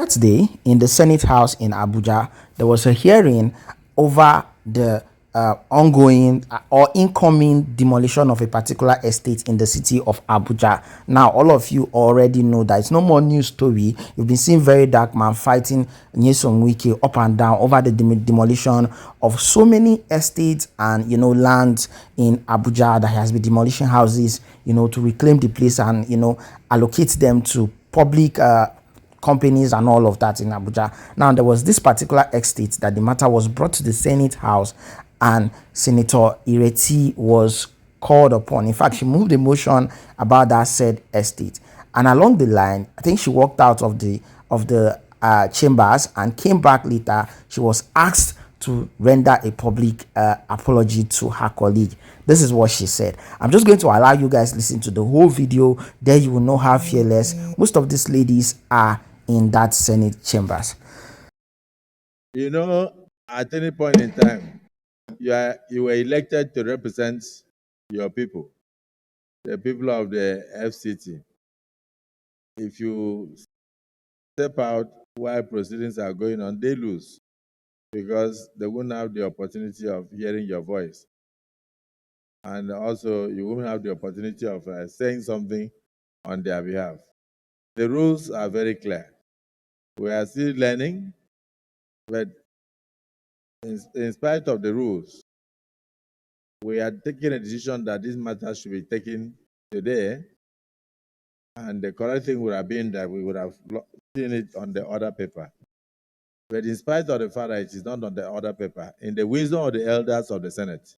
Saturday, in the Senate House in Abuja, there was a hearing over the ongoing or incoming demolition of a particular estate in the city of Abuja. Now, all of you already know that it's no more news story. You've been seeing very dark man fighting Nyesom Wike up and down over the demolition of so many estates and lands in Abuja that has been demolishing houses, to reclaim the place and allocate them to public companies and all of that in Abuja. Now, there was this particular estate that the matter was brought to the Senate House, and Senator Ireti was called upon. In fact, she moved a motion about that said estate, and along the line, I think she walked out of the chambers and came back later. She was asked to render a public apology to her colleague. This is what she said. I'm just going to allow you guys listen to the whole video. There you will know how fearless most of these ladies are in that Senate chambers. At any point in time, you were elected to represent your people, the people of the FCT. If you step out while proceedings are going on, they lose because they won't have the opportunity of hearing your voice. And also, you won't have the opportunity of saying something on their behalf. The rules are very clear. We are still learning, but in spite of the rules, we are taking a decision that this matter should be taken today. And the correct thing would have been that we would have seen it on the order paper. But in spite of the fact that it is not on the order paper, in the wisdom of the elders of the Senate,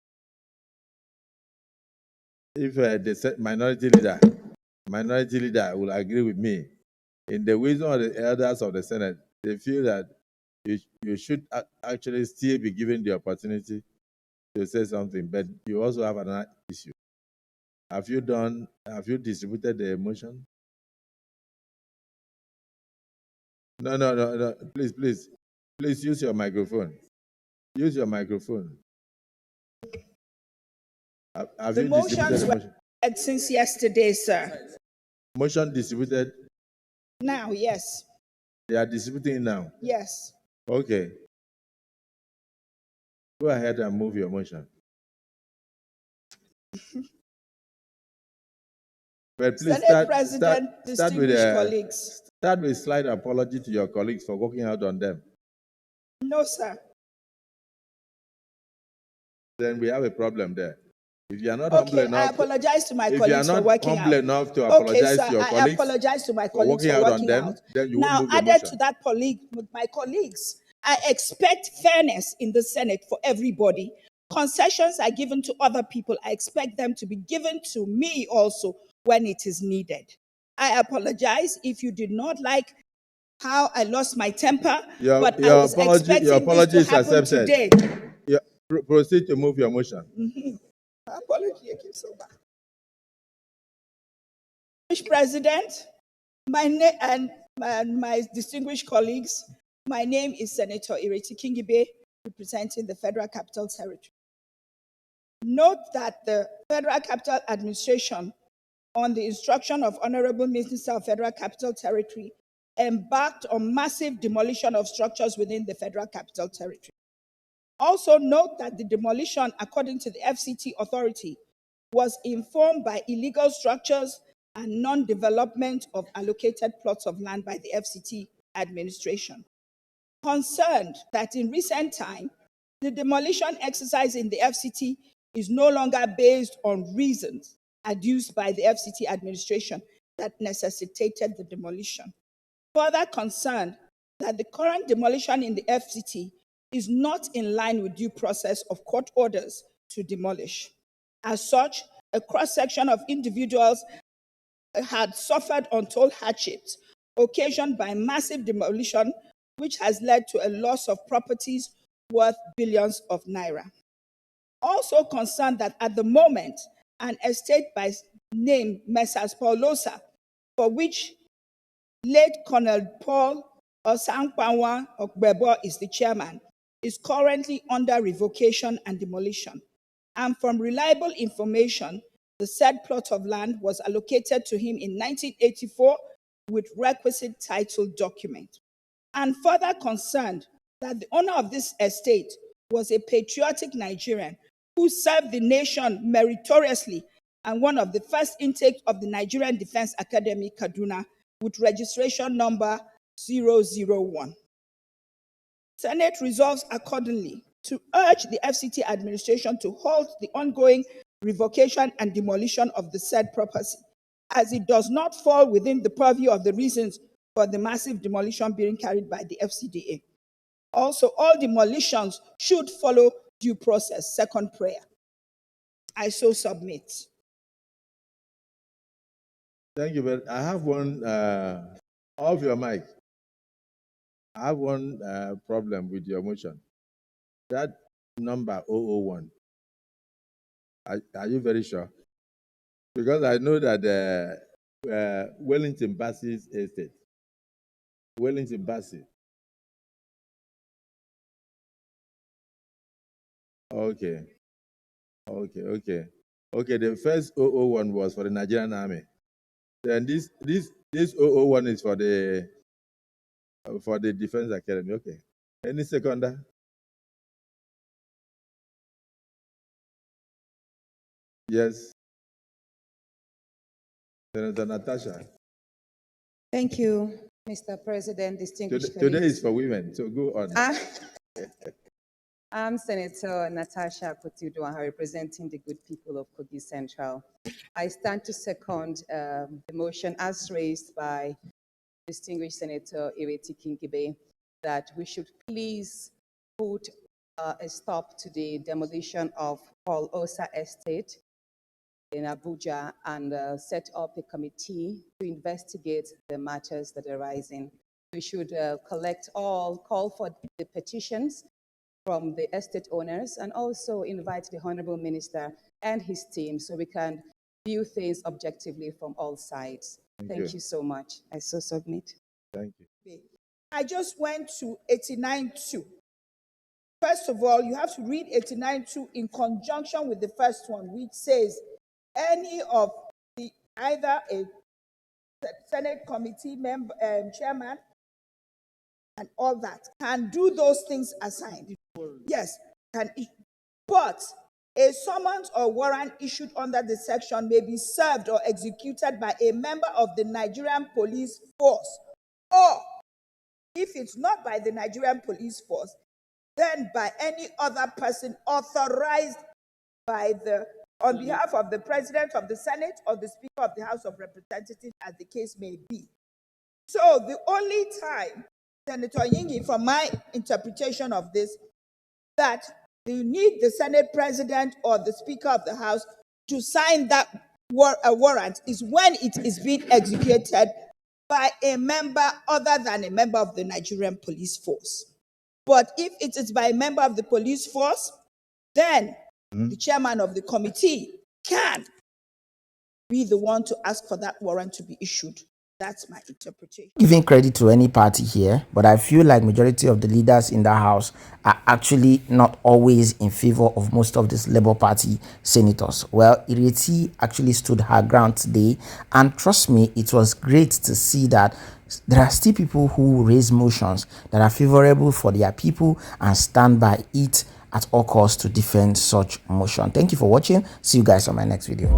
if the minority leader will agree with me, in the wisdom of the elders of the Senate, they feel that you should actually still be given the opportunity to say something, but you also have another issue. Have you distributed the motion? No. Please use your microphone. Use your microphone. Have the you motions distributed the motion? Since yesterday, sir. Motion distributed? Now, yes. They are distributing it now? Yes. Okay. Go ahead and move your motion. But please Senate President, distinguished colleagues. Start with slight apology to your colleagues for working out on them. No, sir. Then we have a problem there. If you are not humble enough, I apologize to my colleagues for working out. If you are not humble enough to apologize to your colleagues, I apologize to my colleagues for working out on them, then you will move your motion. Now, added to that, my colleagues, I expect fairness in the Senate for everybody. Concessions are given to other people. I expect them to be given to me also when it is needed. I apologize if you did not like how I lost my temper, but I was expecting this to happen today. Proceed to move your motion. Apology, Mr. President, my distinguished colleagues, my name is Senator Ireti Kinigbe, representing the Federal Capital Territory. Note that the Federal Capital Administration, on the instruction of Honorable Minister of Federal Capital Territory, embarked on massive demolition of structures within the Federal Capital Territory. Also note that the demolition, according to the FCT authority, was informed by illegal structures and non-development of allocated plots of land by the FCT administration. Concerned that in recent time, the demolition exercise in the FCT is no longer based on reasons adduced by the FCT administration that necessitated the demolition. Further concerned that the current demolition in the FCT is not in line with due process of court orders to demolish. As such, a cross-section of individuals had suffered untold hardships occasioned by massive demolition, which has led to a loss of properties worth billions of naira. Also concerned that at the moment, an estate by name Messrs. Paulosa, for which late Colonel Paul Osankwanwa Okbebo is the chairman, is currently under revocation and demolition. And from reliable information, the said plot of land was allocated to him in 1984 with requisite title document. and further concerned that the owner of this estate was a patriotic Nigerian who served the nation meritoriously and one of the first intakes of the Nigerian Defense Academy, Kaduna, with registration number 001. Senate resolves accordingly to urge the FCT administration to halt the ongoing revocation and demolition of the said property, as it does not fall within the purview of the reasons for the massive demolition being carried by the FCDA. Also, all demolitions should follow due process. Second prayer. I so submit. Thank you, but I have one off your mic. I have one problem with your motion. That number 001. Are you very sure? Because I know that Wellington Bassey's estate. Wellington Bassey. Okay. The first 001 was for the Nigerian Army. Then this 001 is for the Defense Academy. Okay. Any seconder? Yes. Senator Natasha. Thank you, Mr. President, distinguished Today colleagues. is for women, so go on. I'm Senator Natasha Kotiuduaha, representing the good people of Kogi Central. I stand to second the motion as raised by distinguished Senator Ireti Kinigbe that we should please put a stop to the demolition of Paul Osa Estate in Abuja and set up a committee to investigate the matters that are arising. We should call for the petitions from the estate owners and also invite the Honorable Minister and his team so we can view things objectively from all sides. Thank you so much. I so submit. Thank you. I just went to 89.2. First of all, you have to read 89.2 in conjunction with the first one, which says any of the either a Senate committee member, chairman, and all that can do those things assigned. Yes, but a summons or warrant issued under the section may be served or executed by a member of the Nigerian police force, or if it's not by the Nigerian police force, then by any other person authorized by on behalf of the President of the Senate or the Speaker of the House of Representatives, as the case may be. So the only time, Senator Yingi, from my interpretation of this, that you need the Senate President or the Speaker of the House to sign that warrant is when it is being executed by a member other than a member of the Nigerian police force. But if it is by a member of the police force, then the chairman of the committee can be the one to ask for that warrant to be issued. That's my interpretation. Giving credit to any party here, but I feel like majority of the leaders in the house are actually not always in favor of most of these Labour Party senators. Well, Ireti actually stood her ground today, and trust me, it was great to see that there are still people who raise motions that are favorable for their people and stand by it at all costs to defend such motion. Thank you for watching. See you guys on my next video.